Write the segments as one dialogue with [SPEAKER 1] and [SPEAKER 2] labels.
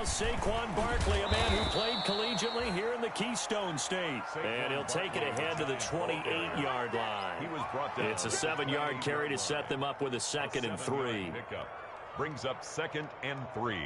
[SPEAKER 1] Saquon Barkley, a man who played collegiately here in the Keystone State. And he'll take it ahead to the 28-yard line. It's a 7-yard carry to set them up with a 2nd and 3.
[SPEAKER 2] Brings up 2nd and 3.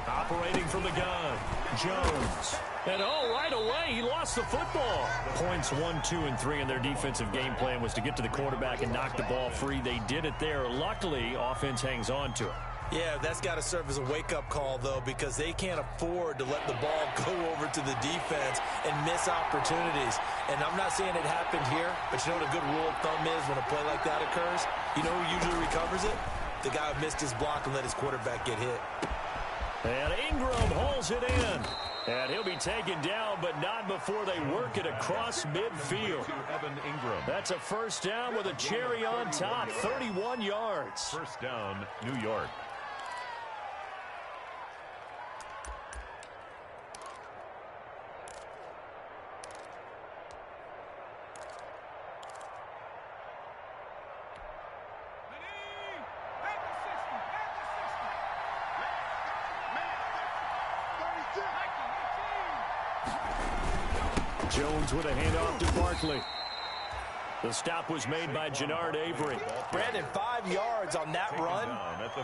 [SPEAKER 1] Operating from the gun, Jones. And right away, he lost the football. Points 1, 2, and 3 in their defensive game plan was to get to the quarterback and knock the ball free. They did it there. Luckily, offense hangs on to it.
[SPEAKER 3] Yeah, that's got to serve as a wake-up call, though, because they can't afford to let the ball go over to the defense and miss opportunities. And I'm not saying it happened here, but you know what a good rule of thumb is when a play like that occurs? You know who usually recovers it? The guy who missed his block and let his quarterback get hit.
[SPEAKER 1] And Ingram hauls it in. And he'll be taken down, but not before they work it across midfield.
[SPEAKER 2] Evan Ingram.
[SPEAKER 1] That's a first down with a cherry on top, 31 yards.
[SPEAKER 2] First down, New York.
[SPEAKER 1] Jones with a handoff to Barkley. The stop was made by Jannard Avery.
[SPEAKER 3] Brandon, 5 yards on that run.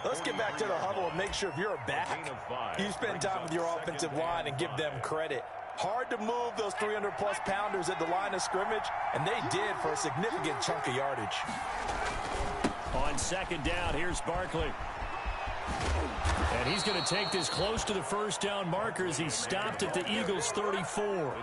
[SPEAKER 3] Let's get back to the huddle and make sure if you're a back, you spend time with your offensive line and give them credit. Hard to move those 300-plus pounders at the line of scrimmage, and they did for a significant chunk of yardage.
[SPEAKER 1] On 2nd down, here's Barkley. And he's going to take this close to the first down marker as he stopped at the Eagles' 34.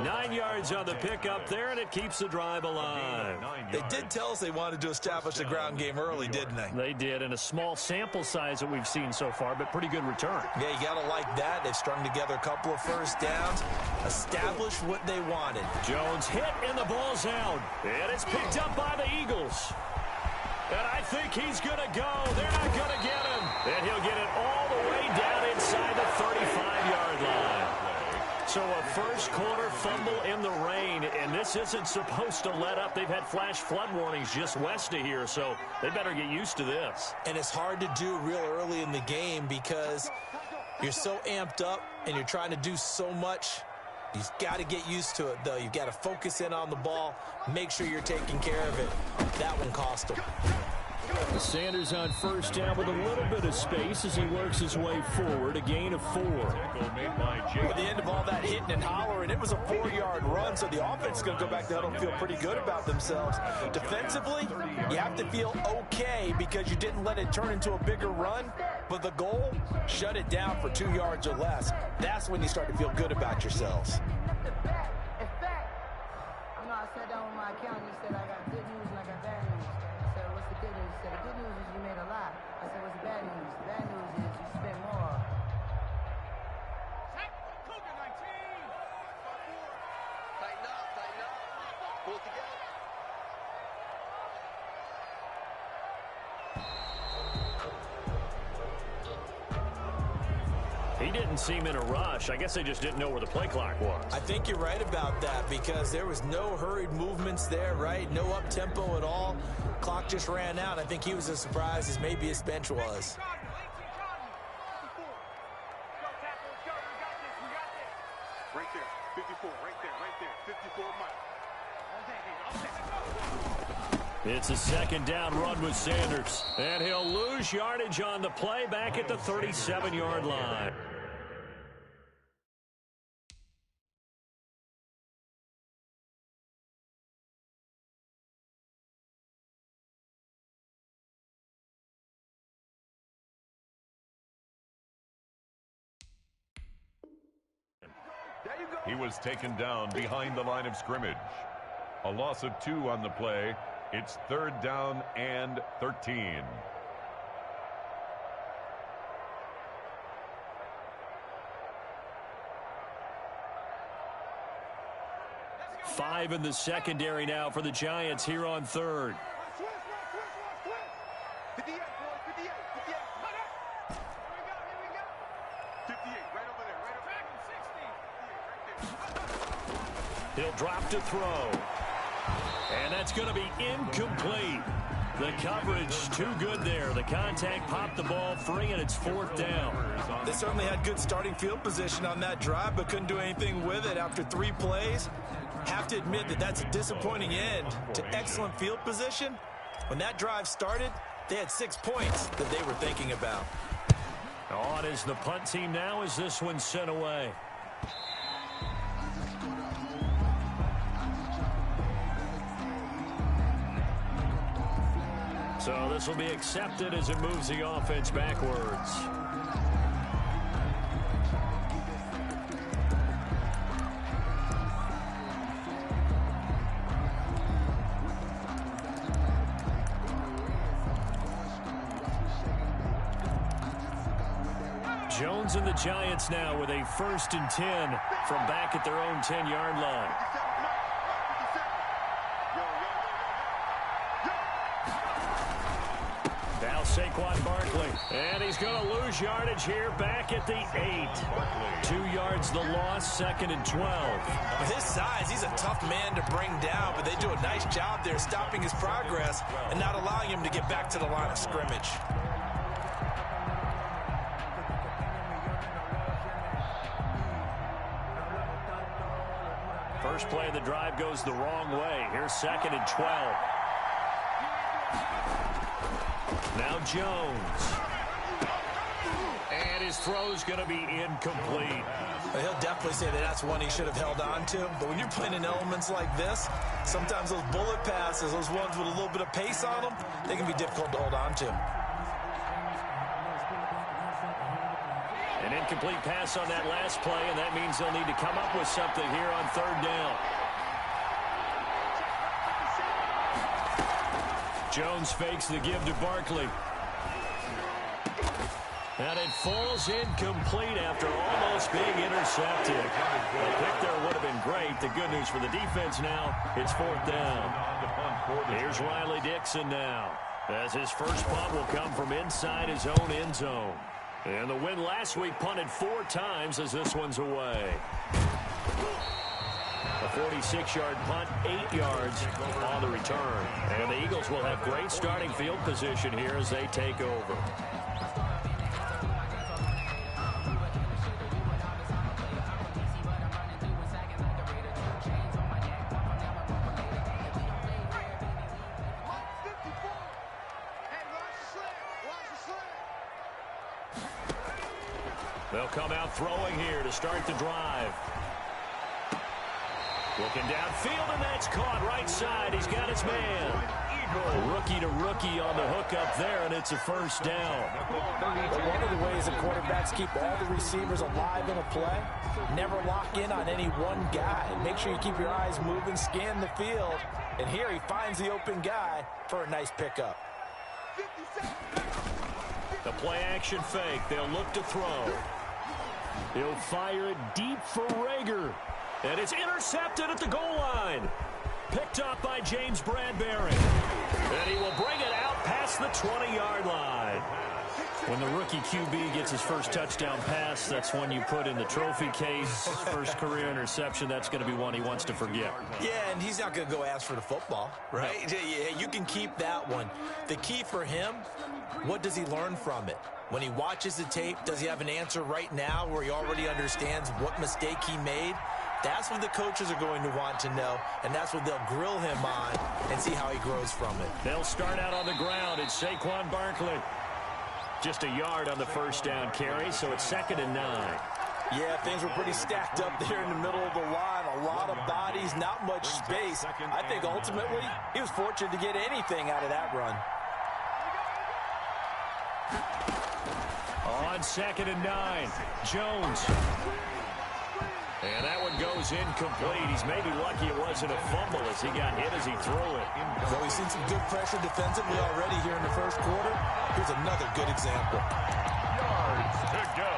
[SPEAKER 1] 9 yards on the pickup there, and it keeps the drive alive.
[SPEAKER 3] They did tell us they wanted to establish the ground game early, didn't they?
[SPEAKER 1] They did, and a small sample size that we've seen so far, but pretty good return.
[SPEAKER 3] Yeah, you got to like that. They've strung together a couple of first downs, established what they wanted.
[SPEAKER 1] Jones hit, and the ball's out. And it's picked up by the Eagles. And I think he's going to go. They're not going to get him. And he'll get it all the way down inside the 35-yard line. So a first-quarter fumble in the rain, and this isn't supposed to let up. They've had flash flood warnings just west of here, so they better get used to this.
[SPEAKER 3] And it's hard to do real early in the game because you're so amped up and you're trying to do so much. You've got to get used to it, though. You've got to focus in on the ball, make sure you're taking care of it. That one cost him.
[SPEAKER 1] Sanders on first down with a little bit of space as he works his way forward. A gain of 4.
[SPEAKER 3] At the end of all that hitting and hollering, it was a 4-yard run, so the offense is going to go back to huddle and feel pretty good about themselves. Defensively, you have to feel okay because you didn't let it turn into a bigger run, but the goal, shut it down for 2 yards or less. That's when you start to feel good about yourselves.
[SPEAKER 4] I sat down with my accountant and said I got good news and I got bad news. I said, what's the good news? He said, the good news is you made a lot. I said, what's the bad news? The bad news is you spent more.
[SPEAKER 5] Tighten up. Pull it together.
[SPEAKER 1] He didn't seem in a rush. I guess they just didn't know where the play clock was.
[SPEAKER 3] I think you're right about that because there was no hurried movements there, right? No up-tempo at all. Clock just ran out. I think he was as surprised as maybe his bench was.
[SPEAKER 5] Right there, 54, right there, 54 Mike.
[SPEAKER 1] It's a 2nd down run with Sanders. And he'll lose yardage on the play back at the 37-yard line.
[SPEAKER 2] He was taken down behind the line of scrimmage. A loss of 2 on the play. It's 3rd down and 13.
[SPEAKER 1] Five in the secondary now for the Giants here on 3rd. He'll drop to throw. And that's going to be incomplete. The coverage too good there. The contact popped the ball free, and it's 4th down.
[SPEAKER 3] They certainly had good starting field position on that drive, but couldn't do anything with it after 3 plays. Have to admit that that's a disappointing end to excellent field position. When that drive started, they had 6 points that they were thinking about.
[SPEAKER 1] On is the punt team now as this one's sent away. So this will be accepted as it moves the offense backwards. Jones and the Giants now with a 1st and 10 from back at their own 10-yard line. Now Saquon Barkley, and he's going to lose yardage here back at the 8. 2 yards the loss, 2nd and 12.
[SPEAKER 3] With his size, he's a tough man to bring down, but they do a nice job there stopping his progress and not allowing him to get back to the line of scrimmage.
[SPEAKER 1] First play of the drive goes the wrong way. Here's 2nd and 12. Now Jones. And his throw's going to be incomplete.
[SPEAKER 3] Well, he'll definitely say that that's one he should have held on to. But when you're playing in elements like this, sometimes those bullet passes, those ones with a little bit of pace on them, they can be difficult to hold on to.
[SPEAKER 1] An incomplete pass on that last play, and that means they'll need to come up with something here on 3rd down. Jones fakes the give to Barkley. And it falls incomplete after almost being intercepted. The pick there would have been great. The good news for the defense now, it's 4th down. Here's Riley Dixon now, as his first punt will come from inside his own end zone. And the win last week punted 4 times as this one's away. A 46-yard punt, 8 yards on the return. And the Eagles will have great starting field position here as they take over. They'll come out throwing here to start the drive. Looking downfield, and that's caught right side. He's got his man. Rookie to rookie on the hook up there, and it's a 1st down.
[SPEAKER 3] But one of the ways that quarterbacks keep all the receivers alive in a play, never lock in on any one guy. Make sure you keep your eyes moving, scan the field. And here he finds the open guy for a nice pickup.
[SPEAKER 1] The play action fake. They'll look to throw. He'll fire it deep for Rager. And it's intercepted at the goal line. Picked up by James Bradbury. And he will bring it out past the 20-yard line. When the rookie QB gets his first touchdown pass, that's one you put in the trophy case. First career interception, that's going to be one he wants to forget.
[SPEAKER 3] Yeah, and he's not going to go ask for the football, right? No. Yeah, you can keep that one. The key for him, what does he learn from it? When he watches the tape, does he have an answer right now where he already understands what mistake he made? That's what the coaches are going to want to know, and that's what they'll grill him on and see how he grows from it.
[SPEAKER 1] They'll start out on the ground. It's Saquon Barkley. Just a yard on the 1st down carry, so it's 2nd and 9.
[SPEAKER 3] Yeah, things were pretty stacked up there in the middle of the line. A lot of bodies, not much space. I think ultimately he was fortunate to get anything out of that run.
[SPEAKER 1] On 2nd and 9, Jones. And that one goes incomplete. He's maybe lucky it wasn't a fumble as he got hit as he threw it.
[SPEAKER 3] So we've seen some good pressure defensively already here in the 1st quarter. Here's another good example.
[SPEAKER 2] Yards to go.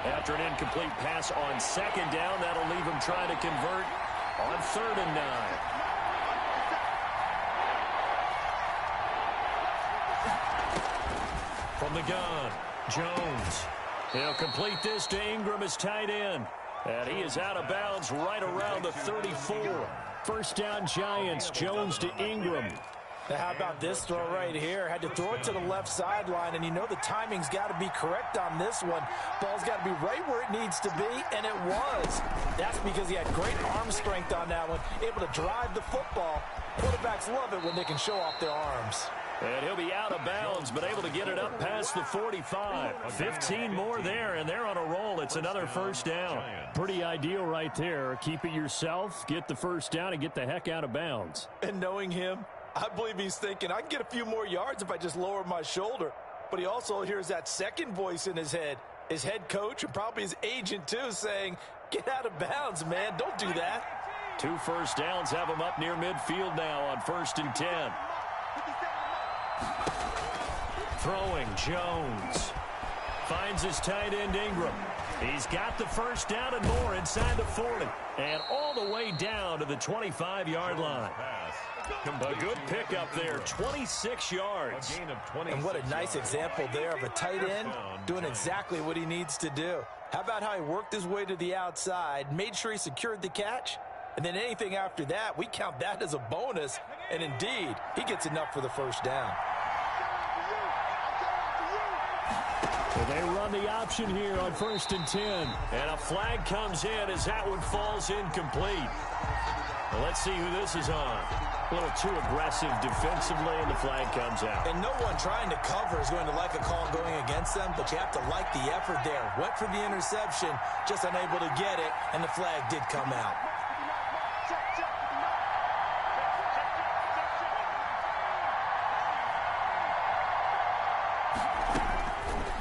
[SPEAKER 1] After an incomplete pass on 2nd down, that'll leave him trying to convert on 3rd and 9. From the gun, Jones. He'll complete this to Ingram as tight end. And he is out of bounds right around the 34. First down, Giants. Jones to Ingram.
[SPEAKER 3] Now, how about this throw right here? Had to throw it to the left sideline, and you know the timing's got to be correct on this one. Ball's got to be right where it needs to be, and it was. That's because he had great arm strength on that one, able to drive the football. Quarterbacks love it when they can show off their arms.
[SPEAKER 1] And he'll be out of bounds, but able to get it up past the 45. 15 more there, and they're on a roll. It's another first down. Pretty ideal right there. Keep it yourself, get the first down, and get the heck out of bounds.
[SPEAKER 3] And knowing him, I believe he's thinking, I can get a few more yards if I just lower my shoulder. But he also hears that second voice in his head, his head coach and probably his agent too, saying, get out of bounds, man. Don't do that.
[SPEAKER 1] 2 first downs have him up near midfield now on 1st and 10. Throwing, Jones. Finds his tight end, Ingram. He's got the first down and more inside the 40. And all the way down to the 25-yard line. A good pickup there, 26 yards.
[SPEAKER 3] And what a nice example there of a tight end doing exactly what he needs to do. How about how he worked his way to the outside, made sure he secured the catch, and then anything after that, we count that as a bonus. And indeed, he gets enough for the first down.
[SPEAKER 1] Well, they run the option here on 1st and 10. And a flag comes in as that one falls incomplete. Well, let's see who this is on. A little too aggressive defensively, and the flag comes out.
[SPEAKER 3] And no one trying to cover is going to like a call going against them, but you have to like the effort there. Went for the interception, just unable to get it, and the flag did come out.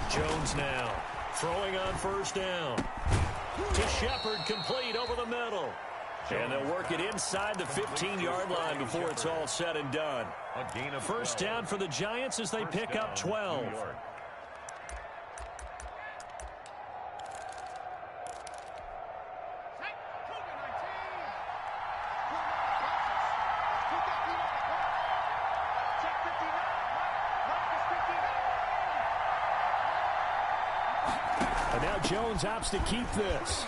[SPEAKER 1] Jones now throwing on 1st down. To Shepard, complete over the middle. And they'll work it inside the 15-yard line before it's all said and done. First down for the Giants as they pick up 12. And now Jones opts to keep this.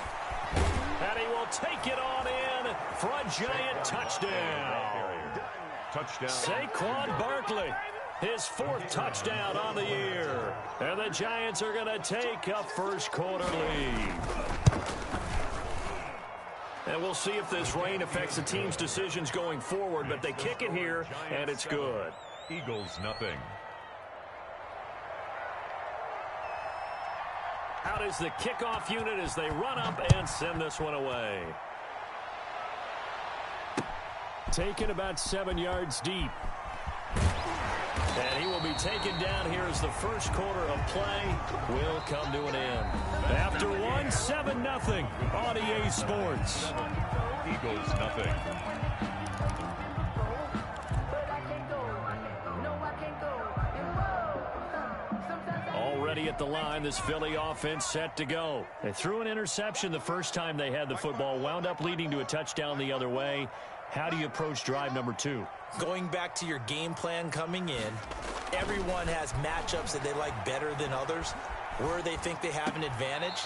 [SPEAKER 1] And he will take it on in for a Giant touchdown. Saquon Barkley, his 4th touchdown on the year. And the Giants are going to take a first-quarter lead. And we'll see if this rain affects the team's decisions going forward, but they kick it here, and it's good.
[SPEAKER 2] Eagles, nothing.
[SPEAKER 1] Out is the kickoff unit as they run up and send this one away. Taken about 7 yards deep. And he will be taken down here as the first quarter of play will come to an end. After one, 7-0 on EA Sports.
[SPEAKER 2] Eagles, nothing.
[SPEAKER 1] Already at the line, this Philly offense set to go. They threw an interception the first time they had the football, wound up leading to a touchdown the other way. How do you approach drive number 2?
[SPEAKER 3] Going back to your game plan coming in, everyone has matchups that they like better than others. Where they think they have an advantage,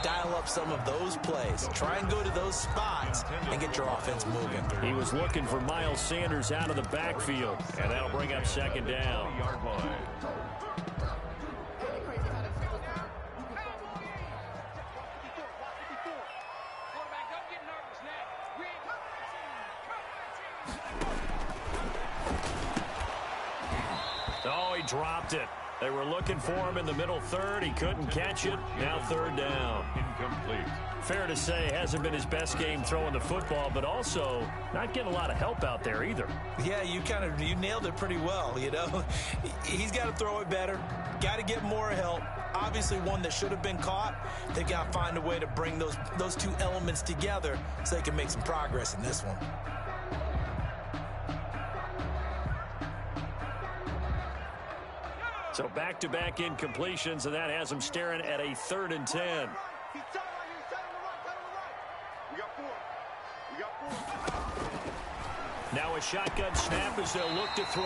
[SPEAKER 3] dial up some of those plays. Try and go to those spots and get your offense moving.
[SPEAKER 1] He was looking for Miles Sanders out of the backfield, and that'll bring up 2nd down. Oh, he dropped it. They were looking for him in the middle 3rd. He couldn't catch it. Now 3rd down.
[SPEAKER 2] Incomplete.
[SPEAKER 1] Fair to say, hasn't been his best game throwing the football, but also not getting a lot of help out there either.
[SPEAKER 3] Yeah, you nailed it pretty well, you know. He's got to throw it better. Got to get more help. Obviously one that should have been caught. They got to find a way to bring those two elements together so they can make some progress in this one.
[SPEAKER 1] So back-to-back incompletions, and that has him staring at a 3rd and 10. Now a shotgun snap as they'll look to throw.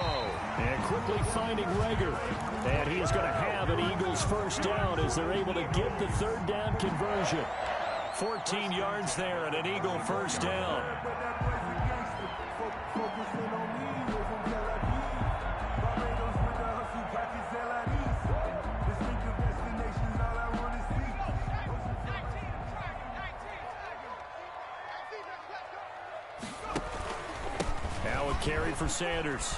[SPEAKER 1] And quickly finding Reagor. And he is going to have an Eagles first down as they're able to get the third down conversion. 14 yards there and an Eagle first down. Now a carry for Sanders.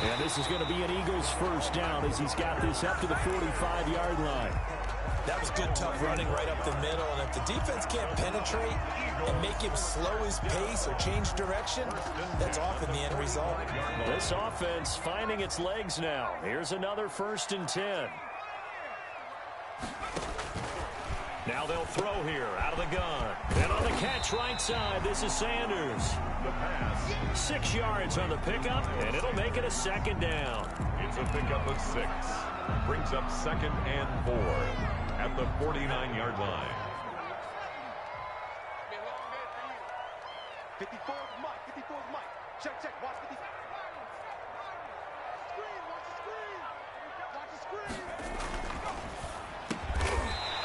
[SPEAKER 1] And this is going to be an Eagles first down as he's got this up to the 45-yard line.
[SPEAKER 3] That was good, tough running right up the middle. And if the defense can't penetrate and make him slow his pace or change direction, that's often the end result.
[SPEAKER 1] This offense finding its legs now. Here's another 1st and 10. Now they'll throw here out of the gun. And on the catch right side, this is Sanders.
[SPEAKER 2] The pass.
[SPEAKER 1] 6 yards on the pickup, and it'll make it a second down.
[SPEAKER 2] It's a pickup of 6. Brings up 2nd and 4 at the 49-yard line.
[SPEAKER 5] 54 is Mike. 54 is Mike. Check, check. Watch 54. Screen, watch the screen. Watch the screen.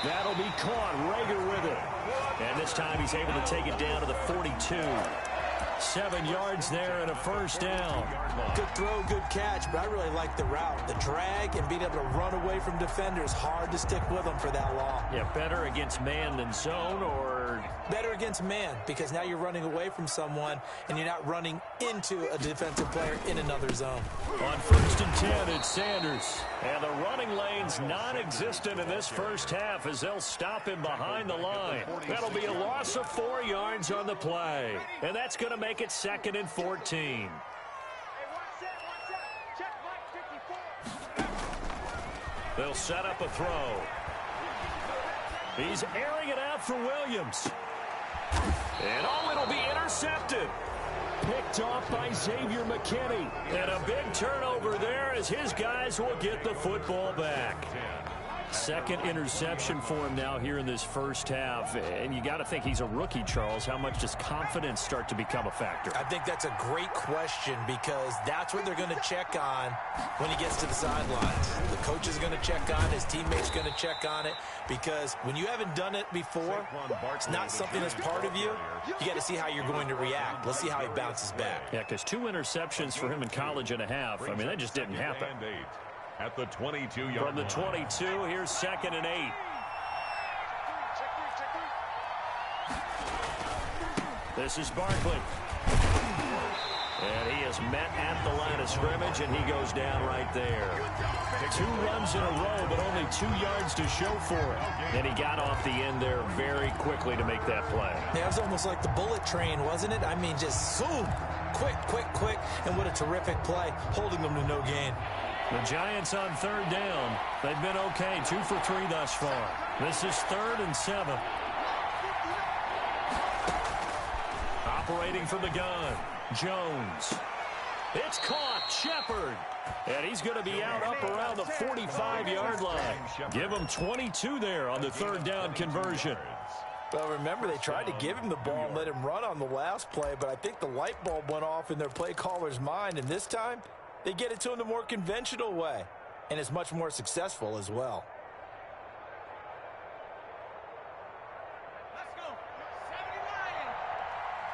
[SPEAKER 1] That'll be caught. Reagor with it. And this time he's able to take it down to the 42. 7 yards there and a first down.
[SPEAKER 3] Good throw, good catch, but I really like the route. The drag and being able to run away from defenders. Hard to stick with them for that long.
[SPEAKER 1] Yeah, better against man than zone, or
[SPEAKER 3] better against man, because now you're running away from someone and you're not running into a defensive player in another zone.
[SPEAKER 1] On 1st and 10, it's Sanders. And the running lane's non-existent in this first half as they'll stop him behind the line. That'll be a loss of 4 yards on the play. And that's going to make it 2nd and 14. They'll set up a throw. He's airing it out for Williams. And it'll be intercepted. Picked off by Xavier McKinney. And a big turnover there as his guys will get the football back. 2nd interception for him now here in this first half. And you got to think he's a rookie, Charles. How much does confidence start to become a factor?
[SPEAKER 3] I think that's a great question, because that's what they're going to check on when he gets to the sidelines. The coach is going to check on, his teammates going to check on it, because when you haven't done it before, it's not something that's part of you. You got to see how you're going to react. Let's see how he bounces back.
[SPEAKER 1] Yeah, because 2 interceptions for him in college and a half. I mean, that just didn't happen.
[SPEAKER 2] At the 22-yard
[SPEAKER 1] From the 22, here's 2nd and 8. This is Barkley. And he is met at the line of scrimmage, and he goes down right there. 2 runs in a row, but only 2 yards to show for it. And he got off the end there very quickly to make that play.
[SPEAKER 3] Yeah, it was almost like the bullet train, wasn't it? I mean, just zoom, quick, quick, quick. And what a terrific play, holding them to no gain.
[SPEAKER 1] The Giants on 3rd down. They've been okay, 2 for 3 thus far. This is 3rd and 7. Operating from the gun, Jones. It's caught, Shepard. And he's going to be out up around the 45-yard line. Give him 22 there on the 3rd down conversion.
[SPEAKER 3] Well, remember, they tried to give him the ball and let him run on the last play, but I think the light bulb went off in their play caller's mind, and this time, they get it to him the more conventional way, and it's much more successful as well.
[SPEAKER 5] Let's go. 79.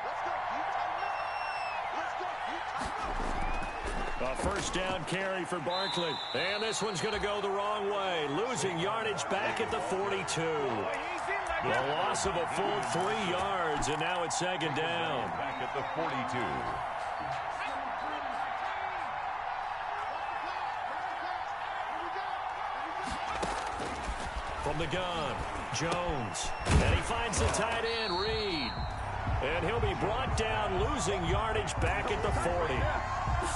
[SPEAKER 5] Let's go.
[SPEAKER 1] A first down carry for Barkley. And this one's going to go the wrong way. Losing yardage back at the 42. The loss of a full 3 yards, and now it's 2nd down.
[SPEAKER 2] Back at the 42.
[SPEAKER 1] From the gun, Jones. And he finds the tight end, Reed. And he'll be brought down, losing yardage back at the 40.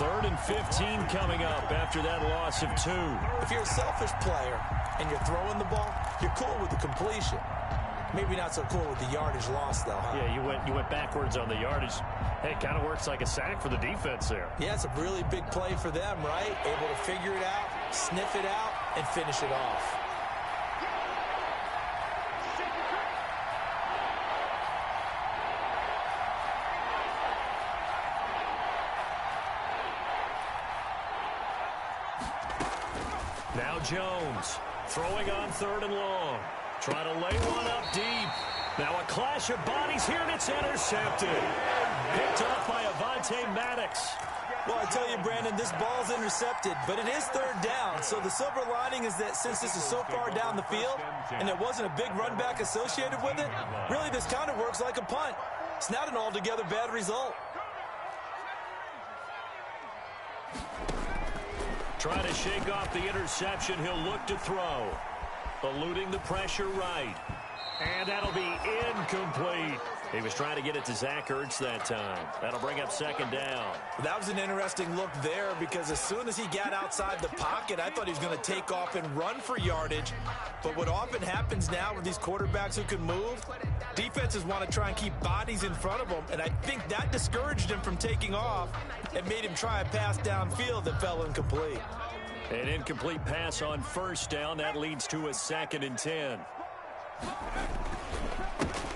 [SPEAKER 1] 3rd and 15 coming up after that loss of 2.
[SPEAKER 3] If you're a selfish player and you're throwing the ball, you're cool with the completion. Maybe not so cool with the yardage loss, though, huh?
[SPEAKER 1] Yeah, you went backwards on the yardage. Hey, it kind of works like a sack for the defense there.
[SPEAKER 3] Yeah, it's a really big play for them, right? Able to figure it out, sniff it out, and finish it off.
[SPEAKER 1] Jones throwing on 3rd and long. Trying to lay one up deep. Now a clash of bodies here, and it's intercepted. Picked up by Avonte Maddox.
[SPEAKER 3] Well, I tell you, Brandon, this ball's intercepted, but it is 3rd down. So the silver lining is that since this is so far down the field and there wasn't a big run back associated with it, really this kind of works like a punt. It's not an altogether bad result.
[SPEAKER 1] Trying to shake off the interception. He'll look to throw. Eluding the pressure right. And that'll be incomplete. He was trying to get it to Zach Ertz that time. That'll bring up 2nd down.
[SPEAKER 3] That was an interesting look there because as soon as he got outside the pocket, I thought he was going to take off and run for yardage. But what often happens now with these quarterbacks who can move, defenses want to try and keep bodies in front of them. And I think that discouraged him from taking off and made him try a pass downfield that fell incomplete.
[SPEAKER 1] An incomplete pass on 1st down. That leads to a 2nd and 10.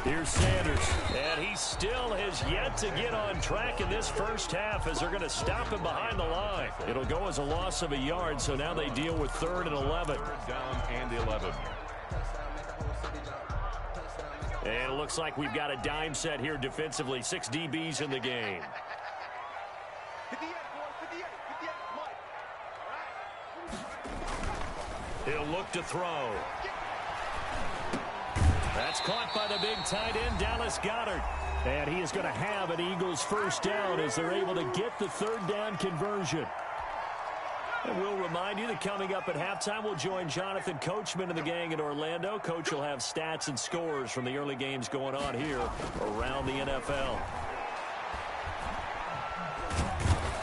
[SPEAKER 1] Here's Sanders, and he still has yet to get on track in this first half as they're going to stop him behind the line. It'll go as a loss of a yard, so now they deal with 3rd and 11.
[SPEAKER 2] 3rd down and 11.
[SPEAKER 1] And it looks like we've got a dime set here defensively. 6 DBs in the game. He'll look to throw. That's caught by the big tight end, Dallas Goedert. And he is going to have an Eagles 1st down as they're able to get the 3rd down conversion. And we'll remind you that coming up at halftime, we'll join Jonathan Coachman and the gang in Orlando. Coach will have stats and scores from the early games going on here around the NFL.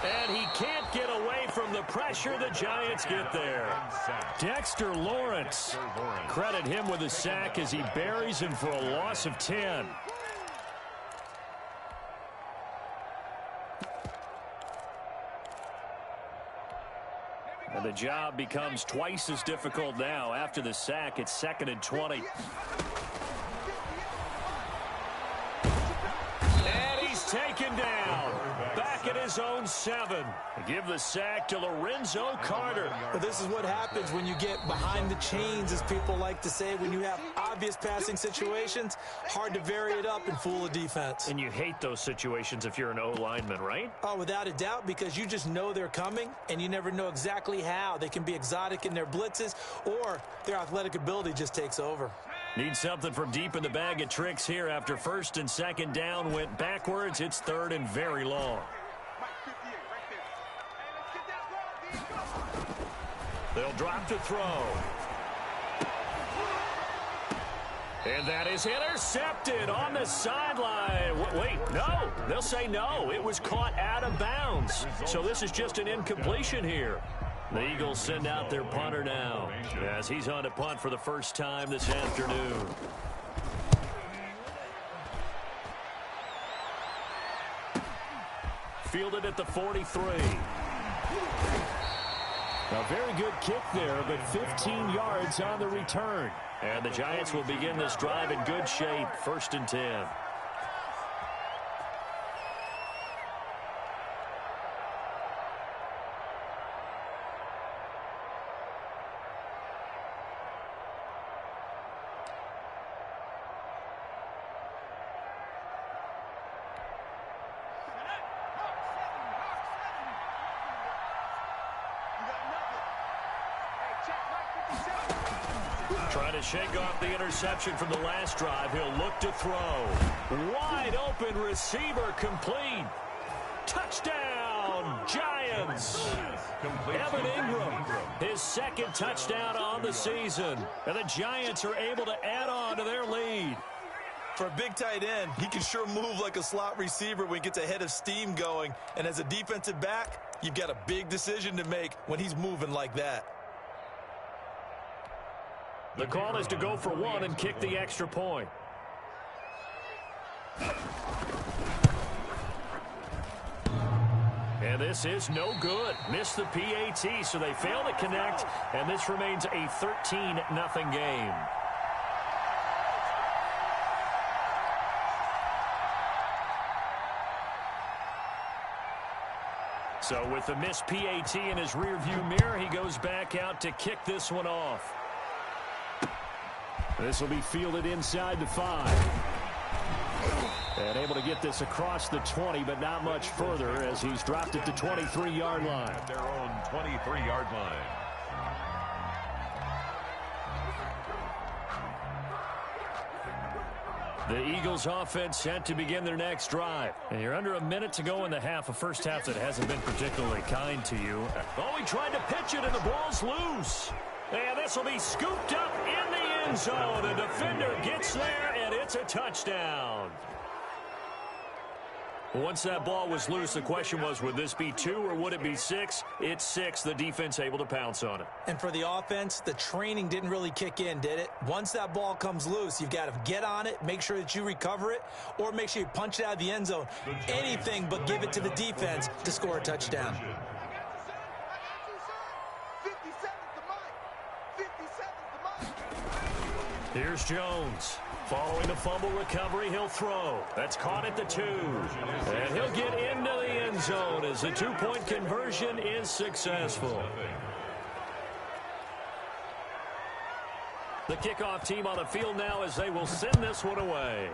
[SPEAKER 1] And he can't get away from the pressure. The Giants get there. Dexter Lawrence. Credit him with a sack as he buries him for a loss of 10. And the job becomes twice as difficult now. After the sack, it's 2nd and 20. And he's taken down. Back at his own 7. Give the sack to Lorenzo Carter.
[SPEAKER 3] Well, this is what happens when you get behind the chains, as people like to say. When you have obvious passing situations, hard to vary it up and fool a defense.
[SPEAKER 1] And you hate those situations if you're an O-lineman, right?
[SPEAKER 3] Oh, without a doubt, because you just know they're coming, and you never know exactly how. They can be exotic in their blitzes, or their athletic ability just takes over.
[SPEAKER 1] Need something from deep in the bag of tricks here after 1st and 2nd down went backwards. It's 3rd and very long. They'll drop to throw. And that is intercepted on the sideline. Wait, no. They'll say no. It was caught out of bounds. So this is just an incompletion here. The Eagles send out their punter now as he's on to punt for the first time this afternoon. Fielded at the 43. A very good kick there, but 15 yards on the return. And the Giants will begin this drive in good shape. 1st and 10. Trying to shake off the interception from the last drive. He'll look to throw. Wide open receiver complete. Touchdown, Giants. Evan Ingram, his 2nd touchdown on the season. And the Giants are able to add on to their lead.
[SPEAKER 3] For a big tight end, he can sure move like a slot receiver when he gets a head of steam going. And as a defensive back, you've got a big decision to make when he's moving like that.
[SPEAKER 1] The call is to go for 1 and kick the extra point. And this is no good. Missed the PAT, so they fail to connect, and this remains a 13-0 game. So with the missed PAT in his rearview mirror, he goes back out to kick this one off. This will be fielded inside the 5. And able to get this across the 20, but not much further as he's dropped it to 23-yard line.
[SPEAKER 2] At their own 23-yard line.
[SPEAKER 1] The Eagles offense set to begin their next drive. And you're under a minute to go in the half, a first half that hasn't been particularly kind to you. Oh, he tried to pitch it and the ball's loose. And this will be scooped up in the end zone. The defender gets there and it's a touchdown. Once that ball was loose, the question was, would this be 2 or would it be 6? It's 6. The defense able to pounce on it.
[SPEAKER 3] And for the offense, the training didn't really kick in, did it? Once that ball comes loose, you've got to get on it, make sure that you recover it, or make sure you punch it out of the end zone. Anything but give it to the defense to score a touchdown.
[SPEAKER 1] Here's Jones. Following the fumble recovery, he'll throw. That's caught at the 2. And he'll get into the end zone as the 2-point conversion is successful. The kickoff team on the field now as they will send this one away.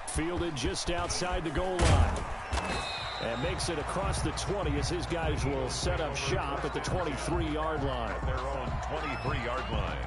[SPEAKER 1] Fielded just outside the goal line. And makes it across the 20 as his guys will set up shop at the 23-yard line.
[SPEAKER 2] Their own 23-yard line.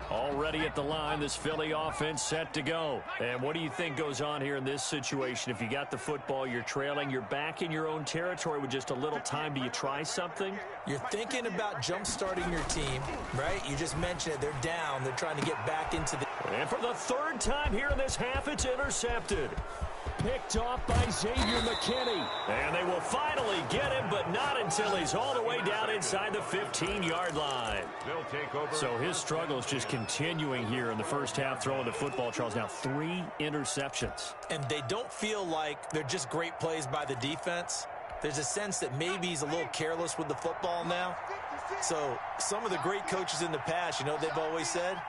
[SPEAKER 1] Already at the line, this Philly offense set to go. And what do you think goes on here in this situation? If you got the football, you're trailing, you're back in your own territory with just a little time. Do you try something?
[SPEAKER 3] You're thinking about jump-starting your team, right? You just mentioned it. They're down. They're trying to get back into the...
[SPEAKER 1] And for the 3rd time here in this half, it's intercepted. Picked off by Xavier McKinney. And they will finally get him, but not until he's all the way down inside the 15-yard line.
[SPEAKER 2] They'll take over.
[SPEAKER 1] So his struggle is just continuing here in the first half, throwing the football. Charles, now 3 interceptions.
[SPEAKER 3] And they don't feel like they're just great plays by the defense. There's a sense that maybe he's a little careless with the football now. So some of the great coaches in the past, you know, they've always said,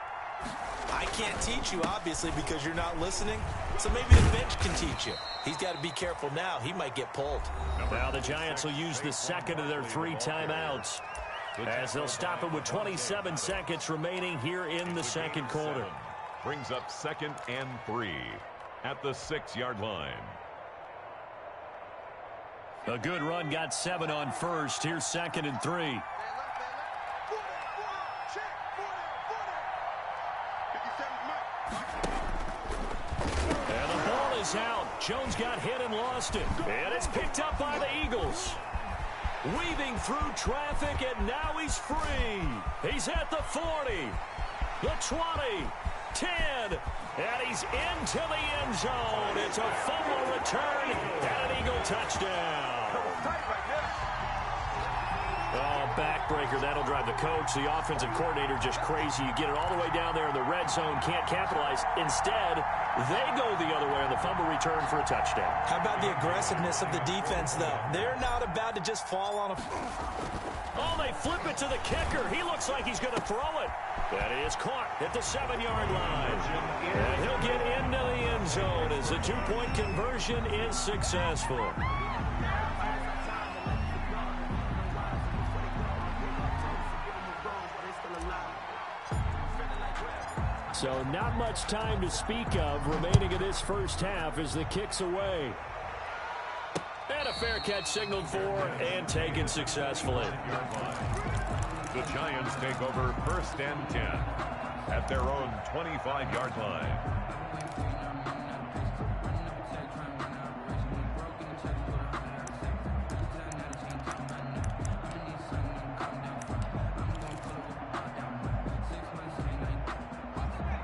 [SPEAKER 3] I can't teach you, obviously, because you're not listening. So maybe the bench can teach you. He's got to be careful now. He might get pulled.
[SPEAKER 1] Now the Giants will use the second of their 3 timeouts as they'll stop it with 27 seconds remaining here in the second quarter.
[SPEAKER 2] Brings up 2nd and 3 at the 6-yard line.
[SPEAKER 1] A good run got 7 on first. Here's 2nd and 3. Out. Jones got hit and lost it. And it's picked up by the Eagles. Weaving through traffic, and now he's free. He's at the 40, the 20, 10, and he's into the end zone. It's a fumble return and an Eagle touchdown. Oh, backbreaker. That'll drive the coach, the offensive coordinator, just crazy. You get it all the way down there in the red zone, can't capitalize. Instead, they go the other way on the fumble return for a touchdown.
[SPEAKER 3] How about the aggressiveness of the defense, though? They're not about to just fall on a...
[SPEAKER 1] Oh, they flip it to the kicker. He looks like he's going to throw it. That is caught at the 7-yard line. And he'll get into the end zone as the 2-point conversion is successful. So not much time to speak of remaining in this first half as the kick's away. And a fair catch signaled for and taken successfully.
[SPEAKER 2] The Giants take over 1st and 10 at their own 25-yard line.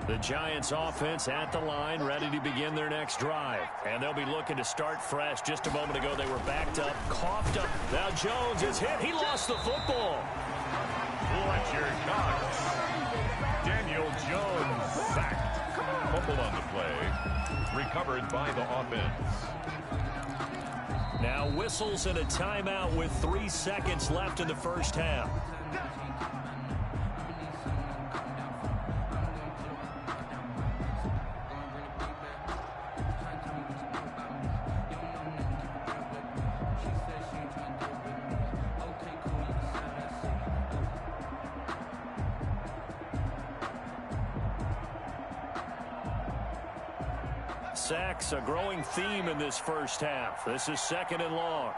[SPEAKER 1] The Giants offense at the line, ready to begin their next drive. And they'll be looking to start fresh. Just a moment ago, they were backed up, coughed up. Now Jones is hit. He lost the football.
[SPEAKER 2] Fletcher Cox. Daniel Jones sacked. Fumble on the play. Recovered by the offense.
[SPEAKER 1] Now whistles and a timeout with 3 seconds left in the first half. Sacks, a growing theme in this first half. This is 2nd and long.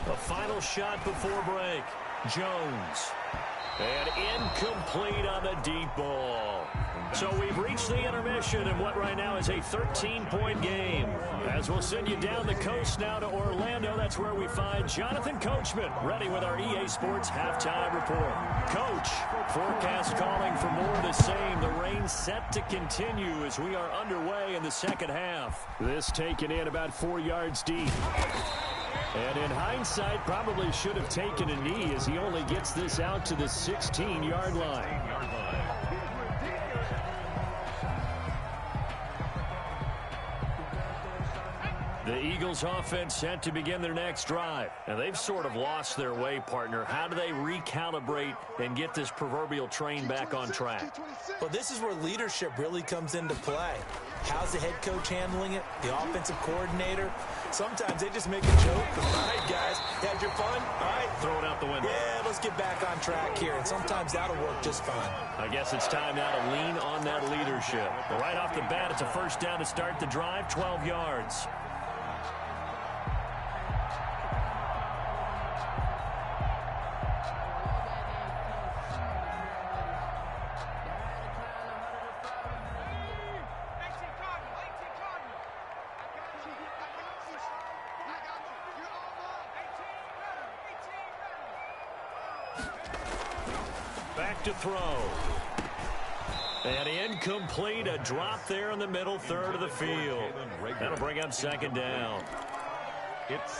[SPEAKER 1] The final shot before break. Jones. And incomplete on the deep ball. So we've reached the intermission in what right now is a 13-point game. As we'll send you down the coast now to Orlando, that's where we find Jonathan Coachman ready with our EA Sports halftime report. Coach, forecast calling for more of the same. The rain set to continue as we are underway in the second half. This taken in about 4 yards deep. And in hindsight, probably should have taken a knee as he only gets this out to the 16-yard line. The Eagles offense set to begin their next drive. And they've sort of lost their way, partner. How do they recalibrate and get this proverbial train back on track?
[SPEAKER 3] Well, this is where leadership really comes into play. How's the head coach handling it? The offensive coordinator? Sometimes they just make a joke. All right, guys, had your fun? All right.
[SPEAKER 1] Throw it out the window.
[SPEAKER 3] Yeah, let's get back on track here. And sometimes that'll work just fine.
[SPEAKER 1] I guess it's time now to lean on that leadership. But right off the bat, it's a first down to start the drive, 12 yards. Back to throw. And incomplete, a drop there in the middle third of the field. That'll bring up 2nd down.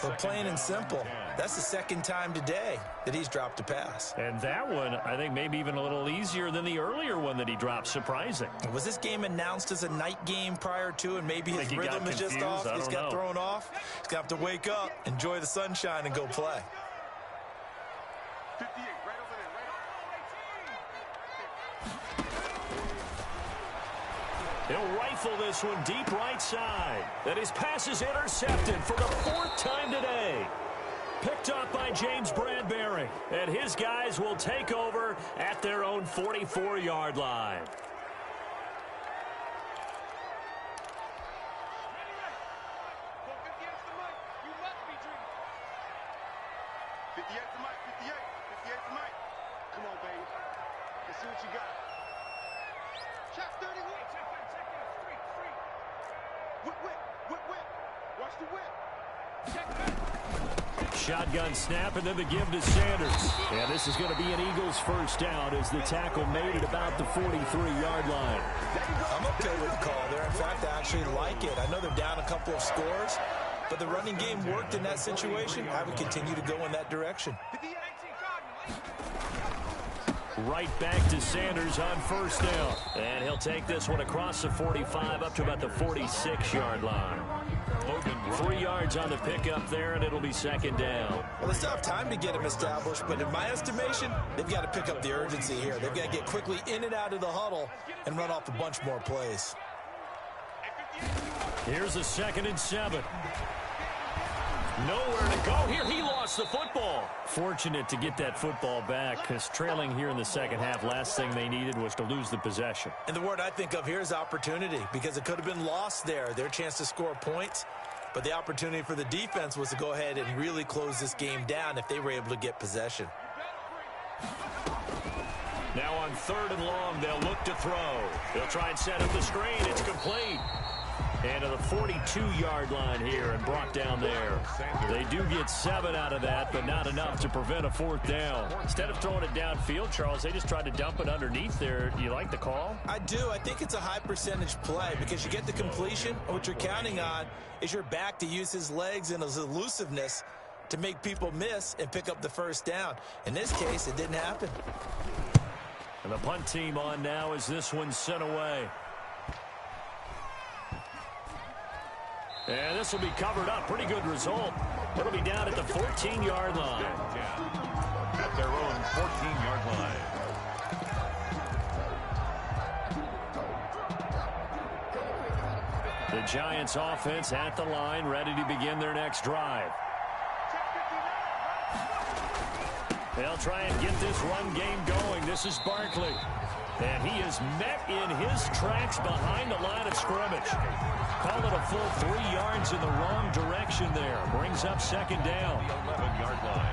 [SPEAKER 3] But plain and simple, that's the 2nd time today that he's dropped a pass.
[SPEAKER 1] And that one, I think, maybe even a little easier than the earlier one that he dropped. Surprising.
[SPEAKER 3] Was this game announced as a night game prior to, and maybe his rhythm is just off? He's got thrown off. He's going to have to wake up, enjoy the sunshine, and go play.
[SPEAKER 5] 58, right over there, right
[SPEAKER 1] He'll rifle this one deep right side. And his pass is intercepted for the 4th time today. Picked up by James Bradbury. And his guys will take over at their own 44-yard line.
[SPEAKER 5] Come on, baby. Let's see what you got. Shot 30. Whip. Watch the whip.
[SPEAKER 1] Shotgun snap, and then the give to Sanders. And this is going to be an Eagles first down as the tackle made it about the 43-yard line.
[SPEAKER 3] I'm okay with the call there. In fact, I actually like it. I know they're down a couple of scores, but the running game worked in that situation. I would continue to go in that direction.
[SPEAKER 1] Right back to Sanders on first down. And he'll take this one across the 45 up to about the 46-yard line. 3 yards on the pickup there, and it'll be 2nd down.
[SPEAKER 3] Well, they still have time to get him established, but in my estimation, they've got to pick up the urgency here. They've got to get quickly in and out of the huddle and run off a bunch more plays.
[SPEAKER 1] Here's a 2nd and 7. Nowhere to go here. He lost the football. Fortunate to get that football back because trailing here in the second half, last thing they needed was to lose the possession.
[SPEAKER 3] And the word I think of here is opportunity because it could have been lost there. Their chance to score points. But the opportunity for the defense was to go ahead and really close this game down if they were able to get possession.
[SPEAKER 1] Now on 3rd and long, they'll look to throw. They'll try and set up the screen. It's complete. And to the 42-yard line here and brought down there. They do get 7 out of that, but not enough to prevent a 4th down. Instead of throwing it downfield, Charles, they just tried to dump it underneath there. Do you like the call?
[SPEAKER 3] I do. I think it's a high percentage play because you get the completion. What you're counting on is your back to use his legs and his elusiveness to make people miss and pick up the first down. In this case, it didn't happen.
[SPEAKER 1] The punt team on now as this one's sent away. And this will be covered up. Pretty good result. It'll be down at the 14-yard line.
[SPEAKER 2] At their own 14-yard line.
[SPEAKER 1] The Giants offense at the line, ready to begin their next drive. They'll try and get this run game going. This is Barkley. And he is met in his tracks behind the line of scrimmage. Call it a full 3 yards in the wrong direction there. Brings up second down.
[SPEAKER 2] 11-yard line.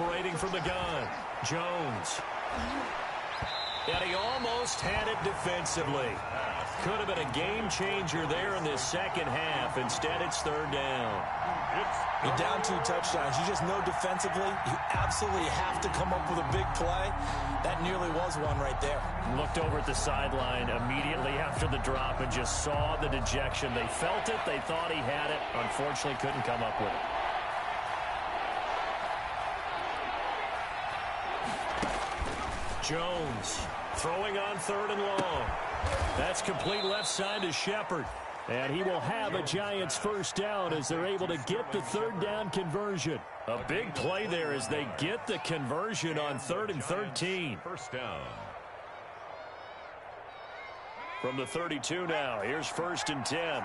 [SPEAKER 1] Operating from the gun, Jones. And he almost had it defensively. Could have been a game changer there in this second half. Instead, it's third down.
[SPEAKER 3] You're down 2 touchdowns. You just know defensively you absolutely have to come up with a big play. That nearly was one right there.
[SPEAKER 1] Looked over at the sideline immediately after the drop and just saw the dejection. They felt it. They thought he had it. Unfortunately, couldn't come up with it. Jones throwing on third and long. That's complete left side to Shepard. And he will have a Giants first down as they're able to get the third down conversion. A big play there as they get the conversion on 3rd and 13.
[SPEAKER 2] First down.
[SPEAKER 1] From the 32 now, here's 1st and 10.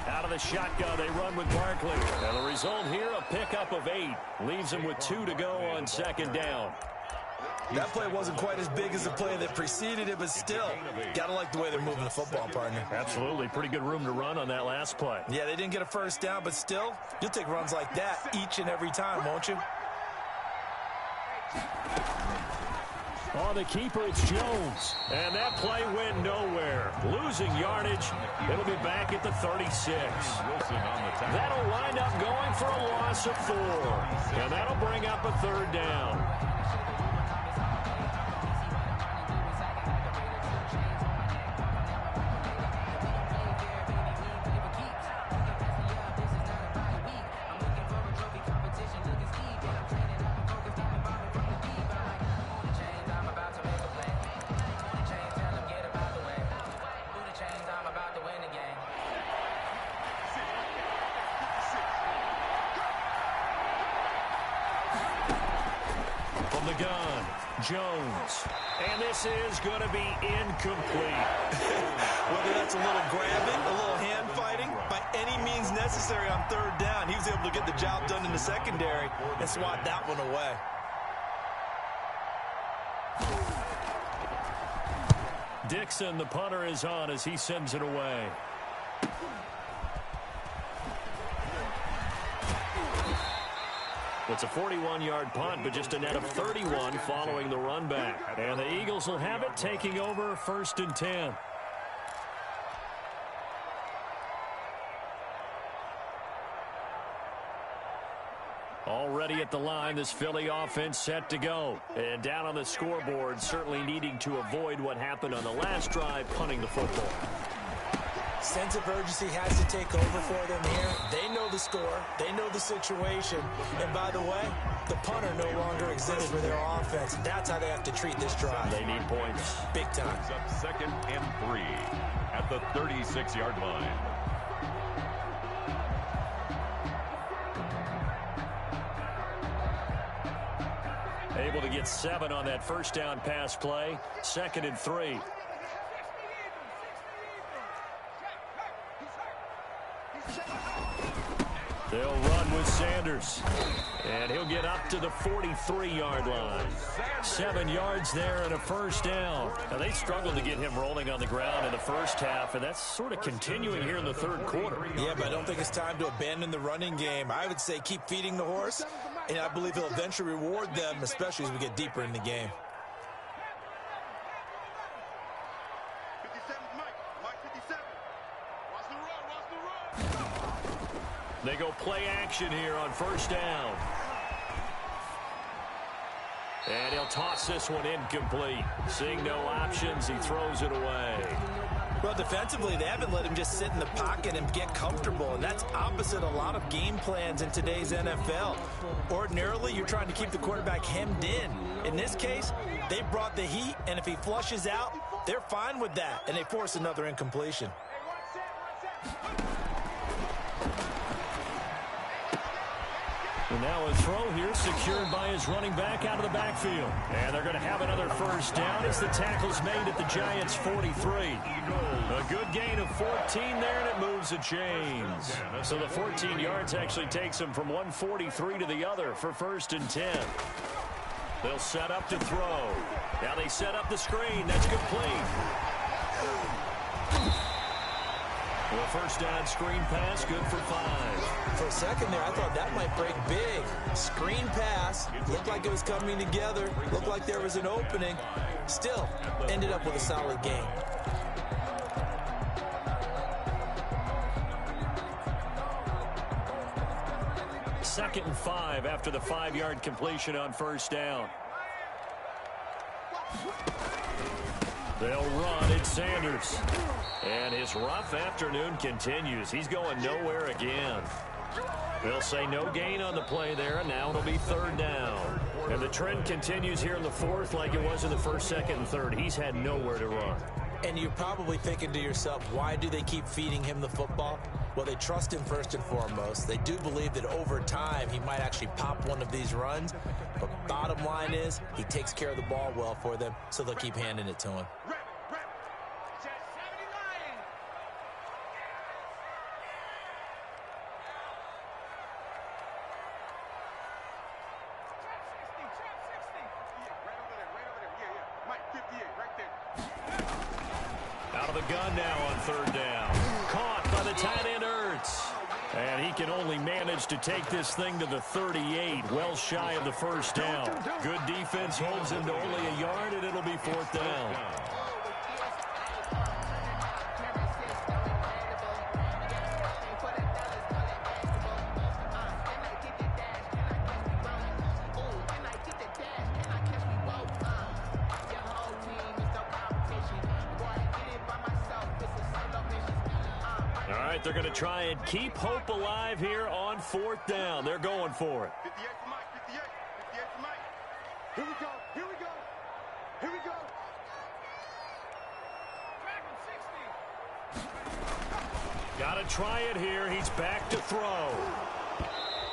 [SPEAKER 1] Out of the shotgun, they run with Barkley. And the result here, a pickup of 8. Leaves them with 2 to go on second down.
[SPEAKER 3] That play wasn't quite as big as the play that preceded it, but still, gotta like the way they're moving the football, partner.
[SPEAKER 1] Absolutely. Pretty good room to run on that last play.
[SPEAKER 3] Yeah, they didn't get a first down, but still, you'll take runs like that each and every time, won't you?
[SPEAKER 1] On the keeper, it's Jones. And that play went nowhere. Losing yardage. It'll be back at the 36. That'll wind up going for a loss of 4. And that'll bring up a third down. Jones. And this is going to be incomplete.
[SPEAKER 3] Whether that's a little grabbing, a little hand fighting, by any means necessary on third down, he was able to get the job done in the secondary and swat that one away.
[SPEAKER 1] Dixon, the punter, is on as he sends it away. It's a 41-yard punt, but just a net of 31 following the run back. And the Eagles will have it, taking over 1st and 10. Already at the line, this Philly offense set to go. And down on the scoreboard, certainly needing to avoid what happened on the last drive, punting the football.
[SPEAKER 3] Sense of urgency has to take over for them here. They know the score. They know the situation. And by the way, the punter no longer exists for their offense. That's how they have to treat this drive.
[SPEAKER 1] They need points.
[SPEAKER 3] Big time.
[SPEAKER 2] It's up 2nd and 3 at the 36-yard line.
[SPEAKER 1] Able to get 7 on that first down pass play. 2nd and 3. They'll run with Sanders. And he'll get up to the 43-yard line. 7 yards there and a first down. Now, they struggled to get him rolling on the ground in the first half, and that's sort of continuing here in the third quarter.
[SPEAKER 3] Yeah, but I don't think it's time to abandon the running game. I would say keep feeding the horse, and I believe he'll eventually reward them, especially as we get deeper in the game.
[SPEAKER 5] 57, Mike 57. Watch the run, watch the run.
[SPEAKER 1] They go play action here on first down. And he'll toss this one incomplete. Seeing no options, he throws it away.
[SPEAKER 3] Well, defensively, they haven't let him just sit in the pocket and get comfortable, and that's opposite a lot of game plans in today's NFL. Ordinarily, you're trying to keep the quarterback hemmed in. In this case, they brought the heat, and if he flushes out, they're fine with that, and they force another incompletion.
[SPEAKER 1] And now a throw here secured by his running back out of the backfield. And they're going to have another first down as the tackle's made at the Giants' 43. A good gain of 14 there, and it moves the chains. So the 14 yards actually takes him from 143 to the other for 1st and 10. They'll set up to throw. Now they set up the screen. That's complete. Well, first down screen pass, good for 5.
[SPEAKER 3] For a second there, I thought that might break big. Screen pass, looked like it was coming together, looked like there was an opening. Still, ended up with a solid gain.
[SPEAKER 1] Second and 5 after the 5-yard completion on first down. They'll run. It's Sanders. And his rough afternoon continues. He's going nowhere again. They'll say no gain on the play there, and now it'll be 3rd down. And the trend continues here in the 4th like it was in the 1st, 2nd, and 3rd. He's had nowhere to run.
[SPEAKER 3] And you're probably thinking to yourself, why do they keep feeding him the football? Well, they trust him first and foremost. They do believe that over time he might actually pop one of these runs. But bottom line is he takes care of the ball well for them, so they'll keep handing it to him.
[SPEAKER 1] Out of the gun now on 3rd down. Caught by the tight end, Ertz. And he can only manage to take this thing to the 38, well shy of the 1st down. Good defense holds him to only a yard, and it'll be 4th down. They're going to try and keep hope alive here on 4th down. They're going for it.
[SPEAKER 5] 58 for Mike, 58 for Mike. Here we go, here we go, here we go.
[SPEAKER 1] Got to try it here. He's back to throw.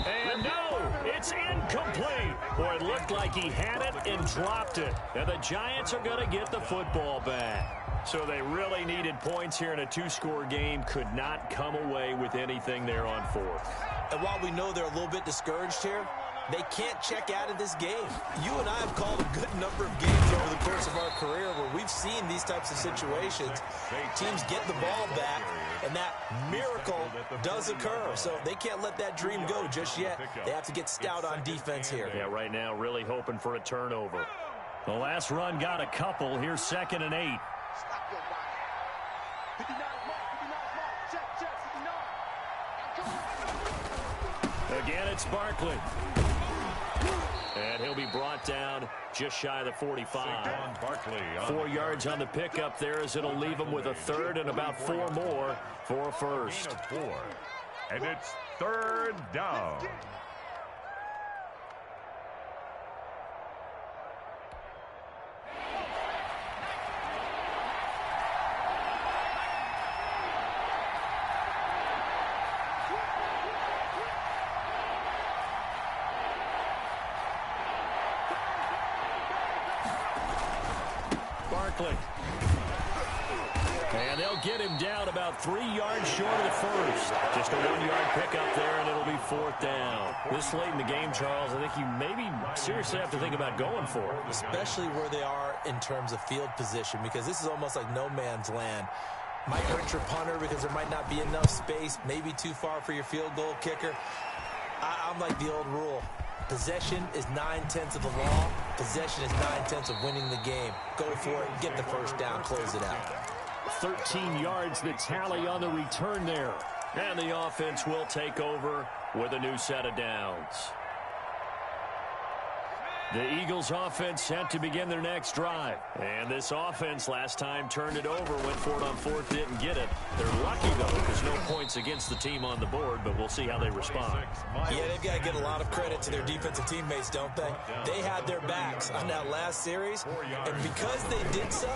[SPEAKER 1] And no, it's incomplete. Boy, it looked like he had it and dropped it. And the Giants are going to get the football back. So they really needed points here in a 2-score game. Could not come away with anything there on 4th.
[SPEAKER 3] And while we know they're a little bit discouraged here, they can't check out of this game. You and I have called a good number of games over the course of our career where we've seen these types of situations. Teams get the ball back, and that miracle does occur. So they can't let that dream go just yet. They have to get stout on defense here.
[SPEAKER 1] Yeah, right now really hoping for a turnover. The last run got a couple. Here's 2nd and 8.
[SPEAKER 5] Stop your body. 59 Mike, 59 Mike. Check, 59.
[SPEAKER 1] Again, it's Barkley. And he'll be brought down just shy of the 45. 4 yards on the pickup there as it'll leave him with a 3rd and about 4 more for a 1st.
[SPEAKER 2] And it's 3rd down.
[SPEAKER 1] And they'll get him down about 3 yards short of the 1st. Just a 1-yard pickup there, and it'll be 4th down. This late in the game, Charles, I think you maybe seriously have to think about going for it.
[SPEAKER 3] Especially where they are in terms of field position, because this is almost like no man's land. Might hurt your punter because there might not be enough space, maybe too far for your field goal kicker. I'm like the old rule. Possession is 9/10 of the law. Possession is 9/10 of winning the game. Go for it, get the first down, close it out.
[SPEAKER 1] 13 yards the tally on the return there. And the offense will take over with a new set of downs. The Eagles offense set to begin their next drive. And this offense last time turned it over, went for it on fourth, didn't get it. They're lucky, though, there's no points against the team on the board, but we'll see how they respond.
[SPEAKER 3] Yeah, they've got to get a lot of credit to their defensive teammates, don't they? They had their backs on that last series, and because they did so,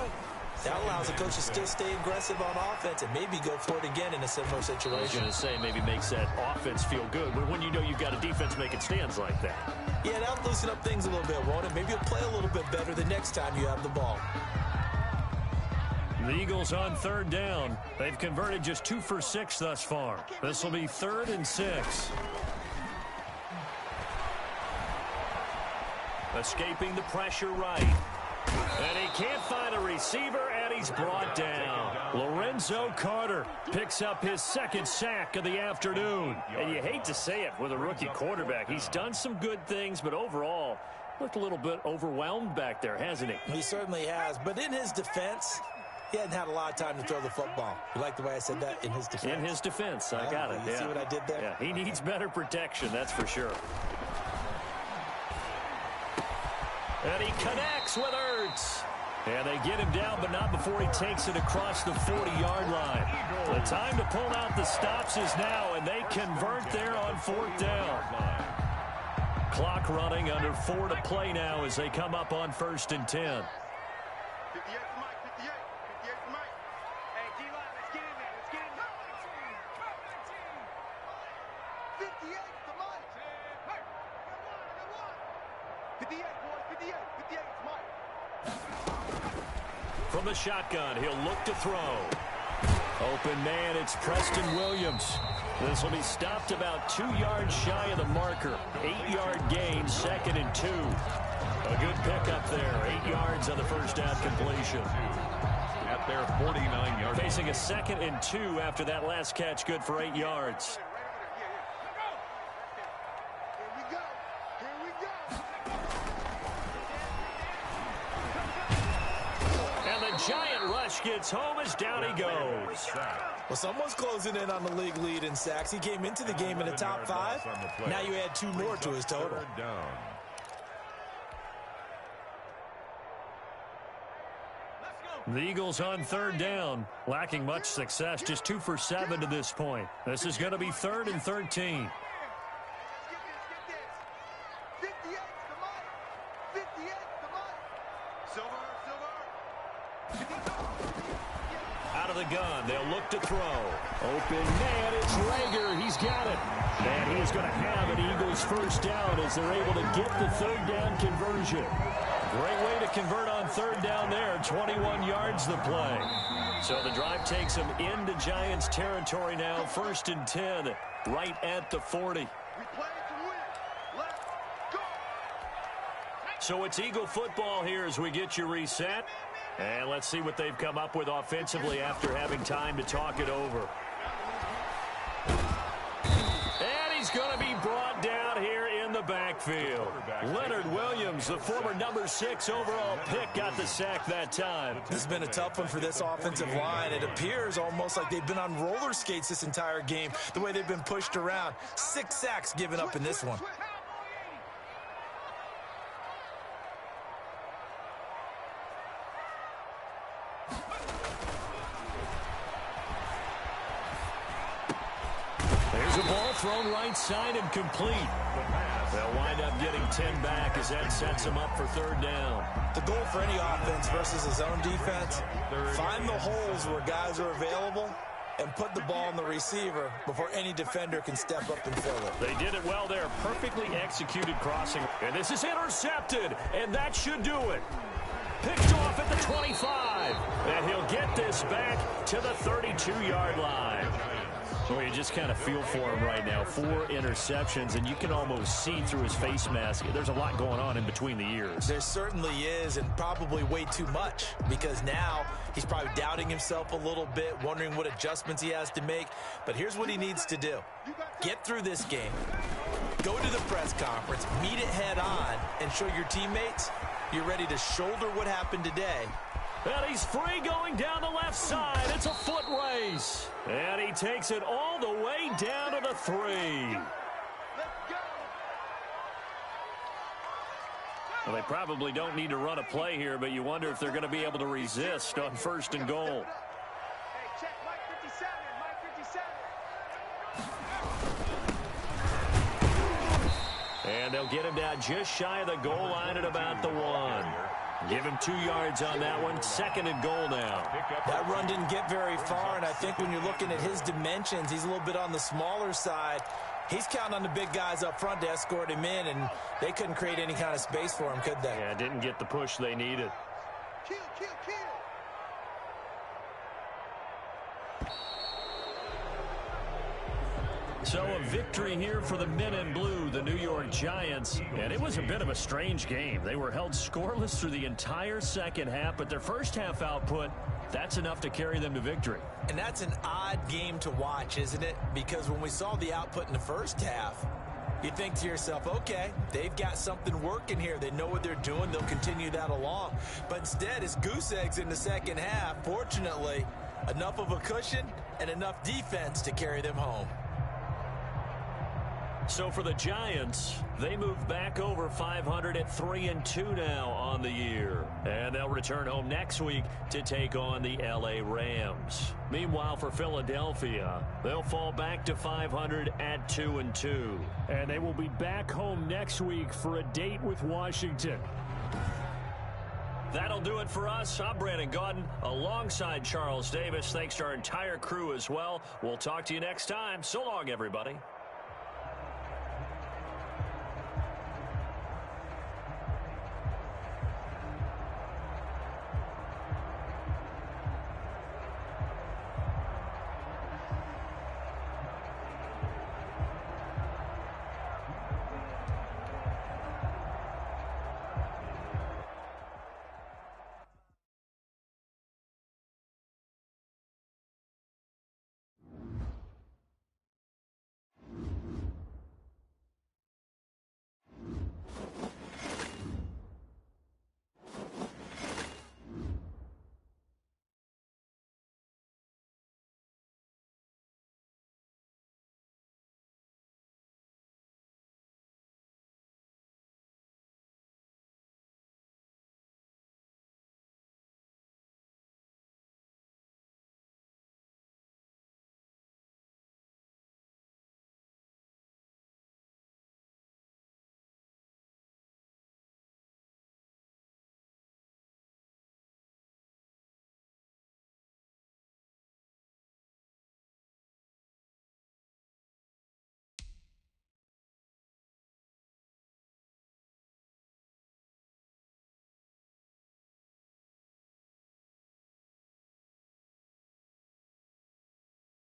[SPEAKER 3] that allows the coach to still stay aggressive on offense and maybe go for it again in a similar situation.
[SPEAKER 1] I was going to say, maybe makes that offense feel good, but when you know you've got a defense making stands like that.
[SPEAKER 3] Yeah, that'll loosen up things a little bit, won't it? Maybe you'll play a little bit better the next time you have the ball.
[SPEAKER 1] The Eagles on third down. They've converted just 2 for 6 thus far. This will be 3rd and 6. Escaping the pressure right. And he can't find a receiver, and he's brought down. Lorenzo Carter picks up his 2nd sack of the afternoon. And you hate to say it with a rookie quarterback. He's done some good things, but overall, looked a little bit overwhelmed back there, hasn't he?
[SPEAKER 3] He certainly has. But in his defense, he hadn't had a lot of time to throw the football. You like the way I said that? In his defense?
[SPEAKER 1] In his defense. I got it.
[SPEAKER 3] You see what I did there?
[SPEAKER 1] Yeah, he needs better protection, that's for sure. And he connects with Ertz. And they get him down, but not before he takes it across the 40-yard line. The time to pull out the stops is now, and they convert there on 4th down. Clock running under 4 to play now as they come up on 1st and 10.
[SPEAKER 5] 58 to Mike, 58. 58 to Mike. Hey, G-Line, let's get in there. Let's get in there. 58 to Mike. 58, boys, 58. 58 to Mike.
[SPEAKER 1] From the shotgun, he'll look to throw. Open man, it's Preston Williams. This will be stopped about 2 yards shy of the marker. 8-yard gain, 2nd and 2. A good pickup there. 8 yards on the first down completion.
[SPEAKER 2] At their 49-yard.
[SPEAKER 1] Facing a 2nd and 2 after that last catch, good for 8 yards. Giant rush gets home as down he goes.
[SPEAKER 3] Well, someone's closing in on the league lead in sacks. He came into the game in the top 5. Now you add 2 more to his total.
[SPEAKER 1] The Eagles on 3rd down, lacking much success, just 2 for 7 to this point. This is going to be 3rd and 13. Out of the gun, they'll look to throw. Open man, it's Rager. He's got it. And he's going to have an Eagles first down as they're able to get the 3rd down conversion. Great way to convert on 3rd down there. 21 yards the play. So the drive takes them into Giants territory now. 1st and 10, right at the 40. So it's Eagle football here as we get you reset. And let's see what they've come up with offensively after having time to talk it over. And he's going to be brought down here in the backfield. Leonard Williams, the former number 6 overall pick, got the sack that time.
[SPEAKER 3] This has been a tough one for this offensive line. It appears almost like they've been on roller skates this entire game, the way they've been pushed around. 6 sacks given up in this one.
[SPEAKER 1] There's a ball thrown right side and complete. They'll wind up getting 10 back as that sets them up for 3rd down.
[SPEAKER 3] The goal for any offense versus his own defense, find the holes where guys are available and put the ball on the receiver before any defender can step up and fill it.
[SPEAKER 1] They did it well there. Perfectly executed crossing. And this is intercepted, and that should do it. Picked off at the 25. And he'll get this back to the 32-yard line. Well, you just kind of feel for him right now. 4 interceptions, and you can almost see through his face mask. There's a lot going on in between the ears.
[SPEAKER 3] There certainly is, and probably way too much, because now he's probably doubting himself a little bit, wondering what adjustments he has to make. But here's what he needs to do. Get through this game. Go to the press conference, meet it head on, and show your teammates you're ready to shoulder what happened today.
[SPEAKER 1] And he's free going down the left side. It's a foot race. And he takes it all the way down to the 3. Well, they probably don't need to run a play here, but you wonder if they're going to be able to resist on 1st and goal.
[SPEAKER 5] Hey, check Mike 57, Mike 57.
[SPEAKER 1] And they'll get him down just shy of the goal line at about the 1. Give him 2 yards on that one. 2nd and goal now.
[SPEAKER 3] That run didn't get very far, and I think when you're looking at his dimensions, he's a little bit on the smaller side. He's counting on the big guys up front to escort him in, and they couldn't create any kind of space for him, could they?
[SPEAKER 1] Yeah, didn't get the push they needed.
[SPEAKER 5] Kill, kill, kill.
[SPEAKER 1] So a victory here for the men in blue, the New York Giants. And it was a bit of a strange game. They were held scoreless through the entire second half, but their first half output, that's enough to carry them to victory.
[SPEAKER 3] And that's an odd game to watch, isn't it? Because when we saw the output in the first half, you think to yourself, okay, they've got something working here. They know what they're doing. They'll continue that along. But instead, it's goose eggs in the second half. Fortunately, enough of a cushion and enough defense to carry them home.
[SPEAKER 1] So for the Giants, they move back over 500 at 3-2 now on the year. And they'll return home next week to take on the LA Rams. Meanwhile, for Philadelphia, they'll fall back to 500 at 2-2. And they will be back home next week for a date with Washington. That'll do it for us. I'm Brandon Gaudin alongside Charles Davis. Thanks to our entire crew as well. We'll talk to you next time. So long, everybody.